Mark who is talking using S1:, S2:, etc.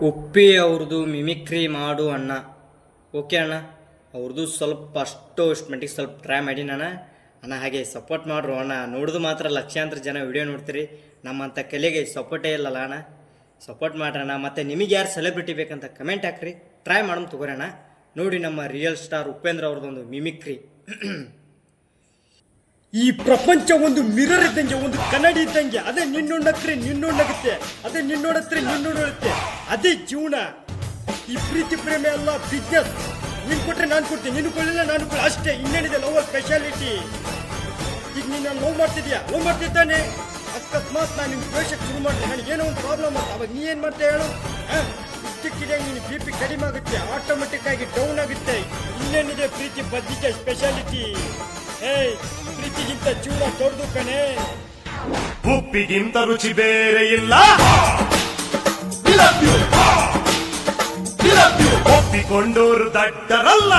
S1: ಉಪ್ಪಿ ಅವ್ರದ್ದು ಮಿಮಿಕ್ರಿ ಮಾಡು ಅಣ್ಣ. ಓಕೆ ಅಣ್ಣ, ಅವ್ರದ್ದು ಸ್ವಲ್ಪ ಅಷ್ಟು ಮಟ್ಟಿಗೆ ಸ್ವಲ್ಪ ಟ್ರೈ ಮಾಡೀನಿ ಅಣ್ಣ. ಅಣ್ಣ ಹಾಗೆ ಸಪೋರ್ಟ್ ಮಾಡ್ರು ಅಣ್ಣ. ನೋಡಿದು ಮಾತ್ರ ಲಕ್ಷಾಂತರ ಜನ ವಿಡಿಯೋ ನೋಡ್ತೀರಿ, ನಮ್ಮಂಥ ಕಲೆಗೆ ಸಪೋರ್ಟೇ ಇಲ್ಲಲ್ಲ ಅಣ್ಣ. ಸಪೋರ್ಟ್ ಮಾಡ್ರಣ್ಣ. ಮತ್ತು ನಿಮಗೆ ಯಾರು ಸೆಲೆಬ್ರಿಟಿ ಬೇಕಂತ ಕಮೆಂಟ್ ಹಾಕ್ರಿ, ಟ್ರೈ ಮಾಡೋಣ ತಗೋರಣ್ಣ. ನೋಡಿ ನಮ್ಮ ರಿಯಲ್ ಸ್ಟಾರ್ ಉಪೇಂದ್ರ ಅವ್ರದ್ದೊಂದು ಮಿಮಿಕ್ರಿ. ಈ ಪ್ರಪಂಚ ಒಂದು ಮಿರರ್ ಇದ್ದಂಗೆ, ಒಂದು ಕನ್ನಡಿ ಇದ್ದಂಗೆ. ಅದೇ ನಿನ್ನೊಂಡತ್ರೆ ನಿನ್ನೊಂಡಾಗುತ್ತೆ, ಅದೇ ನಿನ್ನೋಡತ್ರೆ ನಿನ್ನೋಡುತ್ತೆ. ಅದೇ ಜೀವನ. ಈ ಪ್ರೀತಿ ಪ್ರೇಮ ಎಲ್ಲ ಬಿಸ್ನೆಸ್. ನೀನು ಕೊಟ್ಟರೆ ನಾನು ಕೊಡ್ತೀನಿ, ನೀನು ಕೊಡಲಿಲ್ಲ ನಾನು ಕೊಡ, ಅಷ್ಟೇ. ಇನ್ನೇನಿದೆ ಲವ್ ಸ್ಪೆಷಾಲಿಟಿ. ಈಗ ನೀನು ಲವ್ ಮಾಡ್ತಿದ್ಯಾ, ಲವ್ ಮಾಡ್ತಿದ್ದಾನೆ. ಅಕಸ್ಮಾತ್ ನಾನು ನಿನ್ನ ದ್ವೇಷಕ್ಕೆ ಶುರು ಮಾಡಿದೆ, ನನಗೇನೋ ಒಂದು ಪ್ರಾಬ್ಲಮ್ ಅಂತ, ಅವಾಗ ನೀ ಏನು ಮಾಡ್ತೀಯ ಹೇಳು? ಇದ್ದಕ್ಕಿದೆ ನೀನು ಬಿ ಪಿ ಕಡಿಮೆ ಆಗುತ್ತೆ, ಆಟೋಮೆಟಿಕ್ ಆಗಿ ಡೌನ್ ಆಗುತ್ತೆ. ಇನ್ನೇನಿದೆ ಪ್ರೀತಿ ಬದ್ದಿಗೆ ಸ್ಪೆಷಾಲಿಟಿ. ಏಯ್, ಪ್ರೀತಿಗಿಂತ ಜೀವನ ದೊಡ್ಡದು ಕಣೆ.
S2: ಉಪ್ಪಿಗಿಂತ ರುಚಿ ಬೇರೆ ಇಲ್ಲ. ಒಪ್ಪಿಕೊಂಡೋರು ದಡ್ಡರಲ್ಲ.